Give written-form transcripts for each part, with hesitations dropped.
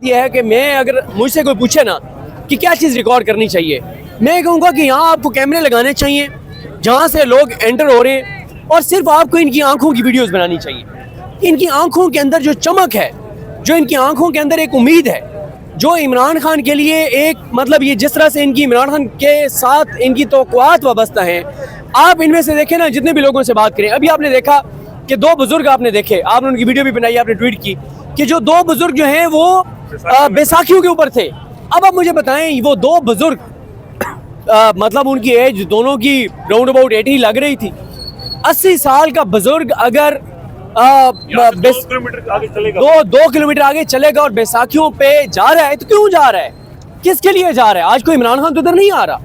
यह है कि मैं अगर मुझसे कोई पूछे ना कि क्या चीज़ रिकॉर्ड करनी चाहिए, मैं कहूँगा कि यहाँ आपको कैमरे लगाने चाहिए जहाँ से लोग एंटर हो रहे हैं, और सिर्फ आपको इनकी आंखों की वीडियोस बनानी चाहिए। इनकी आंखों के अंदर जो चमक है, जो इनकी आंखों के अंदर एक उम्मीद है, जो इमरान खान के लिए एक मतलब ये जिस तरह से इनकी इमरान खान के साथ इनकी तवक्कुआत वाबस्ता हैं। आप इनमें से देखें ना, जितने भी लोगों से बात करें, अभी आपने देखा कि दो बुजुर्ग आपने देखे, आपने उनकी वीडियो भी बनाई, आपने ट्वीट की कि जो दो बुजुर्ग जो हैं वो बैसाखियों के ऊपर थे। अब आप मुझे बताएं, वो दो बुजुर्ग मतलब उनकी एज दोनों की राउंड अबाउट 80 लग रही थी। 80 साल का बुजुर्ग अगर 2 किलोमीटर आगे चलेगा और बैसाखियों पे जा रहा है, तो क्यों जा रहा है, किसके लिए जा रहा है? आज कोई इमरान खान तो उधर नहीं आ रहा।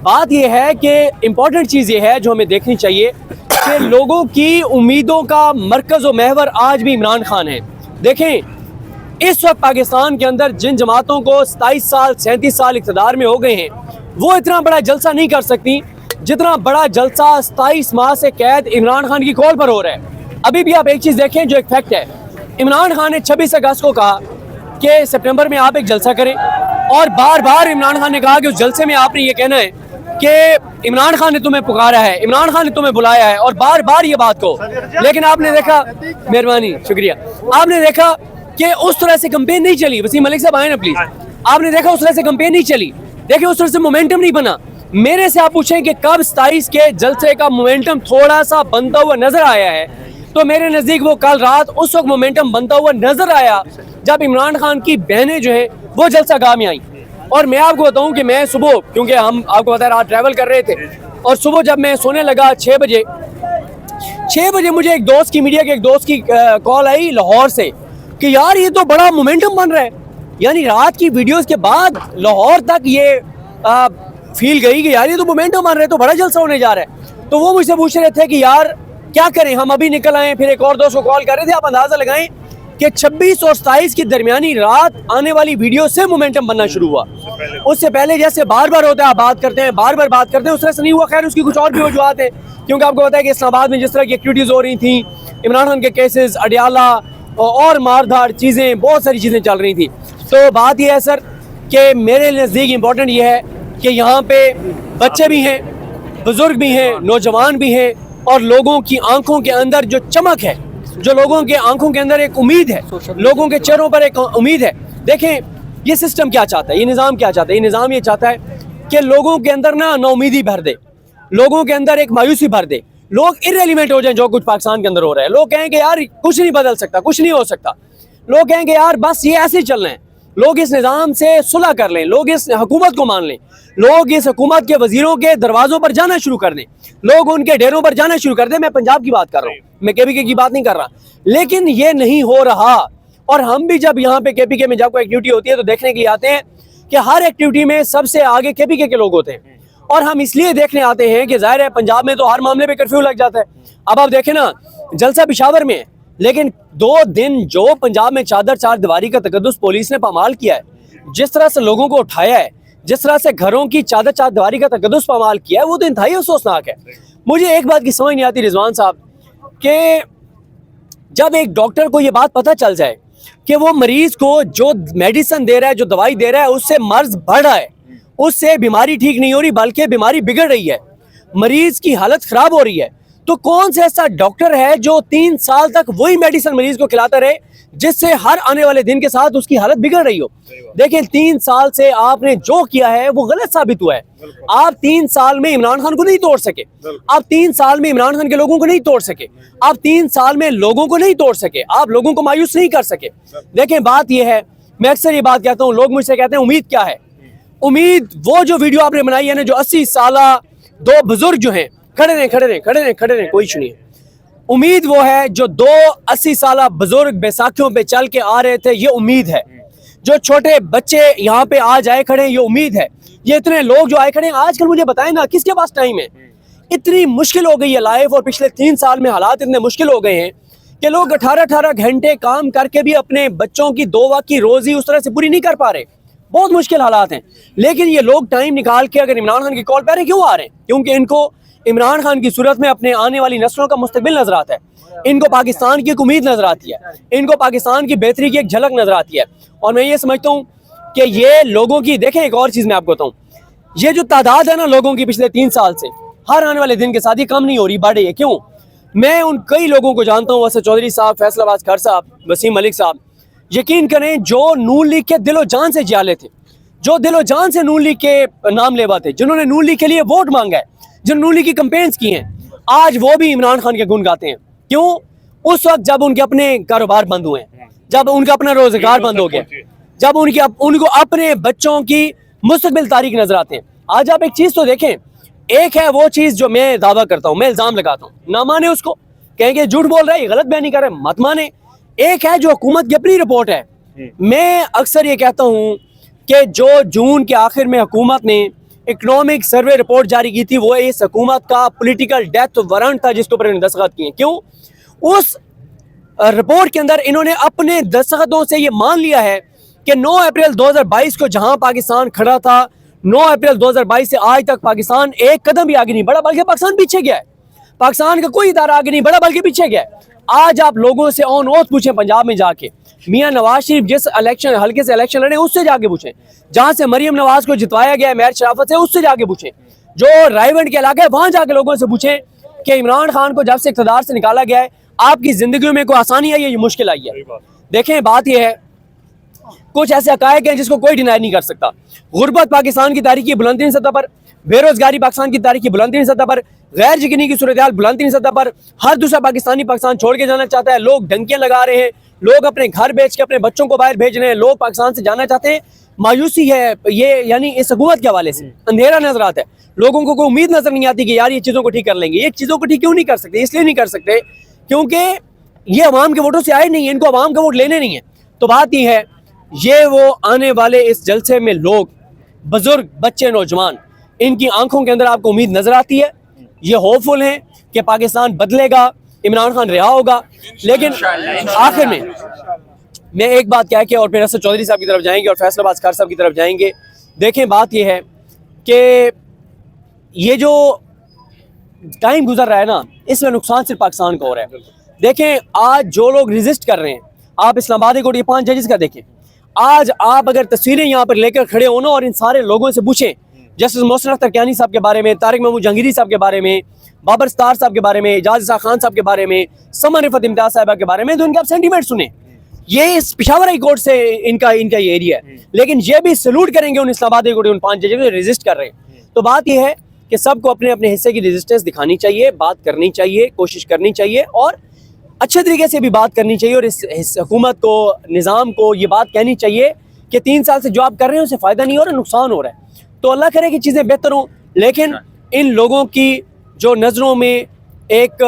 बात यह है कि इम्पोर्टेंट चीज़ ये है जो हमें देखनी चाहिए कि लोगों की उम्मीदों का मरकज़ और महवर आज भी इमरान खान है। देखें, इस वक्त पाकिस्तान के अंदर जिन जमातों को 27 साल 37 साल इक़्तिदार में हो गए हैं, वो इतना बड़ा जलसा नहीं कर सकती जितना बड़ा जलसा 27 माह से कैद इमरान खान की कॉल पर हो रहा है। अभी भी आप एक चीज़ देखें जो एक फैक्ट है, इमरान खान ने 26 अगस्त को कहा कि सितंबर में आप एक जलसा करें, और बार बार इमरान खान ने कहा कि उस जलसे में आपने ये कहना है कि इमरान खान ने तुम्हें पुकारा है, इमरान खान ने तुम्हें बुलाया है, और बार बार ये बात को। लेकिन आपने देखा, मेहरबानी, शुक्रिया, आपने देखा कि उस तरह से कंपेन नहीं चली। वसीम मलिक साहब आए ना प्लीज। आपने देखा उस तरह से कंपेन नहीं चली। देखिए, उस तरह से मोमेंटम नहीं बना। मेरे से आप पूछें कि कब 27 के जलसे का मोमेंटम थोड़ा सा बनता हुआ नजर आया है, तो मेरे नजदीक वो कल रात उस वक्त मोमेंटम बनता हुआ नजर आया जब इमरान खान की बहनें जो है वो जलसा गाह में आई। और मैं आपको बताऊं कि मैं सुबह, क्योंकि हम आपको पता है रात ट्रैवल कर रहे थे, और सुबह जब मैं सोने लगा 6 बजे मुझे एक दोस्त की, मीडिया के एक दोस्त की कॉल आई लाहौर से कि यार ये तो बड़ा मोमेंटम बन रहा है। यानी रात की वीडियोस के बाद लाहौर तक ये फील गई कि यार ये तो मोमेंटम बन रहा है, तो बड़ा जलसा होने जा रहा है। तो वो मुझसे पूछ रहे थे कि यार क्या करें, हम अभी निकल आए। फिर एक और दोस्त को कॉल कर रहे थे। आप अंदाजा लगाएं कि 26 और 27 की दरमियानी रात आने वाली वीडियो से मोमेंटम बनना शुरू हुआ। उससे पहले जैसे बार बार होता है, आप बात करते हैं, बार बार बात करते हैं, उस तरह से नहीं हुआ। खैर, उसकी कुछ और भी वजूहत है, क्योंकि आपको पता है कि इस्लामाबाद में जिस तरह की एक्टिविटीज़ हो रही थी, इमरान खान के केसेस, अडियाला और मारधाड़ चीज़ें, बहुत सारी चीज़ें चल रही थी। तो बात यह है सर कि मेरे नज़दीक इम्पोर्टेंट यह है कि यहाँ पे बच्चे भी हैं, बुजुर्ग भी हैं, नौजवान भी हैं, और लोगों की आंखों के अंदर जो चमक है, जो लोगों के आंखों के अंदर एक उम्मीद है, लोगों के चेहरों पर एक उम्मीद है। देखें, ये सिस्टम क्या चाहता है, ये निज़ाम क्या चाहता है? ये निज़ाम ये चाहता है कि लोगों के अंदर ना नाउमीदी भर दे, लोगों के अंदर एक मायूसी भर दे, लोग इररेलेवेंट हो जाए जो कुछ पाकिस्तान के अंदर हो रहा है। लोग कहें कि यार कुछ नहीं बदल सकता, कुछ नहीं हो सकता। लोग कहें कि यार बस ये ऐसे ही चलना है। लोग इस निज़ाम से सुलह कर लें, लोग इस हुकूमत को मान लें, लोग इस हुकूमत के वजीरों के दरवाजों पर जाना शुरू कर दें, लोग उनके डेरों पर जाना शुरू कर दें। मैं पंजाब की बात कर रहा हूँ, मैं केपीके की बात नहीं कर रहा। लेकिन ये नहीं हो रहा। और हम भी जब यहाँ पे केपीके में जब कोई एक्टिविटी होती है तो देखने के लिए आते हैं कि हर एक्टिविटी में सबसे आगे केपीके के लोग होते हैं। और हम इसलिए देखने आते हैं कि जाहिर है पंजाब में तो हर मामले पे कर्फ्यू लग जाता है। अब आप देखें ना, जलसा पेशावर में है, लेकिन 2 दिन जो पंजाब में चादर चार दीवारी का तकद्दुस पुलिस ने पामाल किया है, जिस तरह से लोगों को उठाया है, जिस तरह से घरों की चादर चार दीवारी का तकद्दुस पामाल किया है, वो तो इंतहाई अफसोसनाक है। मुझे एक बात की समझ नहीं आती रिजवान साहब, कि जब एक डॉक्टर को ये बात पता चल जाए कि वो मरीज को जो मेडिसिन दे रहा है, जो दवाई दे रहा है, उससे मर्ज बढ़ रहा है, उससे बीमारी ठीक नहीं हो रही बल्कि बीमारी बिगड़ रही है, मरीज की हालत खराब हो रही है, तो कौन सा ऐसा डॉक्टर है जो 3 साल तक वही मेडिसिन मरीज को खिलाता रहे जिससे हर आने वाले दिन के साथ उसकी हालत बिगड़ रही हो? देखिए, 3 साल से आपने जो किया है वो गलत साबित हुआ है। आप 3 साल में इमरान खान को नहीं तोड़ सके, आप 3 साल में इमरान खान के लोगों को नहीं तोड़ सके, आप 3 साल में लोगों को नहीं तोड़ सके, आप लोगों को मायूस नहीं कर सके। देखें, बात यह है, मैं अक्सर ये बात कहता हूँ, लोग मुझसे कहते हैं उम्मीद क्या है? उम्मीद वो जो वीडियो आपने बनाई है ना, जो 80 साल 2 बुजुर्ग जो हैं, खड़े रहे, कोई इशू नहीं है। उम्मीद वो है जो 2 80 साल बुजुर्ग बैसाखियों पे चल के आ रहे थे, ये उम्मीद है। जो छोटे बच्चे यहाँ पे आज आए खड़े हैं, ये उम्मीद है। ये इतने लोग जो आए खड़े हैं, आजकल मुझे बताएं ना, किसके पास टाइम है? इतनी मुश्किल हो गई है लाइफ, और पिछले 3 साल में हालात इतने मुश्किल हो गए हैं कि लोग 18-18 घंटे काम करके भी अपने बच्चों की 2 वक्त की रोजी उस तरह से पूरी नहीं कर पा रहे। बहुत मुश्किल हालात हैं। लेकिन ये लोग टाइम निकाल के अगर इमरान खान की कॉल पे क्यों आ रहे हैं? क्योंकि इनको इमरान खान की सूरत में अपने आने वाली नस्लों का मुस्तकबिल नजर आता है। इनको पाकिस्तान की एक उम्मीद नजर आती है, इनको पाकिस्तान की बेहतरी की एक झलक नजर आती है। और मैं ये समझता हूँ कि ये लोगों की, देखें एक और चीज़ मैं आपको बताऊँ, ये जो तादाद है ना लोगों की पिछले 3 साल से, हर आने वाले दिन के साथ ही कम नहीं हो रही, बढ़ रही है। क्यों? मैं उन कई लोगों को जानता हूँ, असद चौधरी साहब, फैसलाबाद खर साहब, वसीम मलिक साहब, यकीन करें जो नून लीग के दिलो जान से जियाले थे, जो दिलो जान से नून लीग के नाम लेवा थे, जिन्होंने नून लीग के लिए वोट मांगा है, जिन्होंने नून लीग की कैंपेन्स की हैं, आज वो भी इमरान खान के गुण गाते हैं। क्यों? उस वक्त जब उनके अपने कारोबार बंद हुए, जब उनका अपना रोजगार बंद हो गया, जब उनको अपने बच्चों की मुस्तकबिल तारीख नजर आते हैं। आज आप एक चीज तो देखें, एक है वो चीज जो मैं दावा करता हूं, मैं इल्जाम लगाता हूं, ना माने उसको, कहेंगे झूठ बोल रहा है, गलत बयानी कर रहे हैं, मत माने। एक है जो हुकूमत की अपनी रिपोर्ट है। मैं अक्सर ये कहता हूं कि जो जून के आखिर में हुकूमत ने इकोनॉमिक सर्वे रिपोर्ट जारी की थी, वो इस हुकूमत का पॉलिटिकल डेथ वारंट था जिसके ऊपर इन्होंने दस्तखत किए। क्यों? उस रिपोर्ट के अंदर इन्होंने अपने दस्तखतों से ये मान लिया है कि 9 अप्रैल 2022 को जहां पाकिस्तान खड़ा था, 9 अप्रैल 2022 से आज तक पाकिस्तान एक कदम भी आगे नहीं बढ़ा, बल्कि पाकिस्तान पीछे गया है। पाकिस्तान का कोई इदारा आगे नहीं बढ़ा, बल्कि पीछे गया है। आज आप लोगों से ऑन ओथ पूछें, पंजाब में जाके मियां नवाज शरीफ जिस इलेक्शन हल्के से इलेक्शन लड़े, उससे जाके पूछें। जहां से मरियम नवाज को जितवाया गया है मेयर शराफत से, उससे जाके पूछें। जो रायवंड के इलाके है, वहां जाके लोगों से पूछें कि इमरान खान को जब से इक़्तिदार से निकाला गया है, आपकी जिंदगी में कोई आसानी आई है या मुश्किल आई है? देखें, बात यह है, कुछ ऐसे हकायक हैं जिसको कोई डिनाई नहीं कर सकता। गुर्बत पाकिस्तान की तारीखी बुलंदतरीन सतह पर, बेरोजगारी पाकिस्तान की तारीखी बुलंदतरीन सतह पर, गैर यकीनी की सूरत हाल बुलंदतरीन सतह पर, हर दूसरा पाकिस्तानी पाकिस्तान छोड़ के जाना चाहता है, लोग डंकियां लगा रहे हैं, लोग अपने घर बेच के अपने बच्चों को बाहर भेज रहे हैं, लोग पाकिस्तान से जाना चाहते हैं। मायूसी है ये, यानी इस हुकूमत के हवाले से अंधेरा नजर आता है। लोगों को कोई उम्मीद नजर नहीं आती कि यार ये चीज़ों को ठीक कर लेंगे। ये चीज़ों को ठीक क्यों नहीं कर सकते? इसलिए नहीं कर सकते क्योंकि ये अवाम के वोटों से आए नहीं है, इनको अवाम का वोट लेने नहीं है। तो बात यह है, ये वो आने वाले इस जलसे में लोग, बुजुर्ग, बच्चे, नौजवान, इनकी आंखों के अंदर आपको उम्मीद नजर आती है। ये होपफुल हैं कि पाकिस्तान बदलेगा, इमरान खान रिहा होगा। लेकिन आखिर में मैं एक बात कह के और फिर असद चौधरी साहब की तरफ जाएंगे और फैसलाबाद खार साहब की तरफ जाएंगे। देखें, बात यह है कि ये जो टाइम गुजर रहा है ना, इसमें नुकसान सिर्फ पाकिस्तान का हो रहा है। देखें, आज जो लोग रेजिस्ट कर रहे हैं, आप इस्लामाबाद कोर्ट के 5 जजेस का देखें। आज आप अगर तस्वीरें यहाँ पर लेकर खड़े हो ना और इन सारे लोगों से पूछें, जस्टिस मोहसिन अख्तर कियानी साहब के बारे में, तारिक महमूद जहांगीरी साहब के बारे में, बाबर सत्तार साहब के बारे में, एजाज इसा खान साहब के बारे में, समन रिफत इम्तियाज साहब के बारे में, तो इनके आप सेंटीमेंट सुने। ये इस पेशावर हाई कोर्ट से इनका ये एरिया है, लेकिन ये भी सल्यूट करेंगे उन इस्लामाबाद कोर्ट के उन 5 जजेस जो रेजिस्ट कर रहे हैं। तो बात यह है कि सबको अपने अपने हिस्से की रेजिस्टेंस दिखानी चाहिए, बात करनी चाहिए, कोशिश करनी चाहिए और अच्छे तरीके से भी बात करनी चाहिए। और इस हुकूमत को, निज़ाम को ये बात कहनी चाहिए कि 3 साल से जो आप कर रहे हैं उससे फ़ायदा नहीं हो रहा, नुकसान हो रहा है। तो अल्लाह करे कि चीज़ें बेहतर हों, लेकिन इन लोगों की जो नज़रों में एक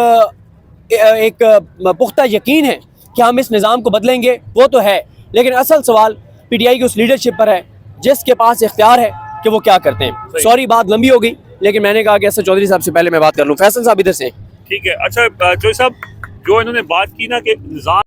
पुख्ता यकीन है कि हम इस निज़ाम को बदलेंगे, वो तो है, लेकिन असल सवाल PTI की उस लीडरशिप पर है जिसके पास इख्तियार है कि वो क्या करते हैं। सॉरी, बात लंबी हो गई, लेकिन मैंने कहा कि असद चौधरी साहब से पहले मैं बात कर लूँ। फैसल साहब इधर से। ठीक है। अच्छा चौधरी साहब, जो इन्होंने बात की ना कि निज़ाम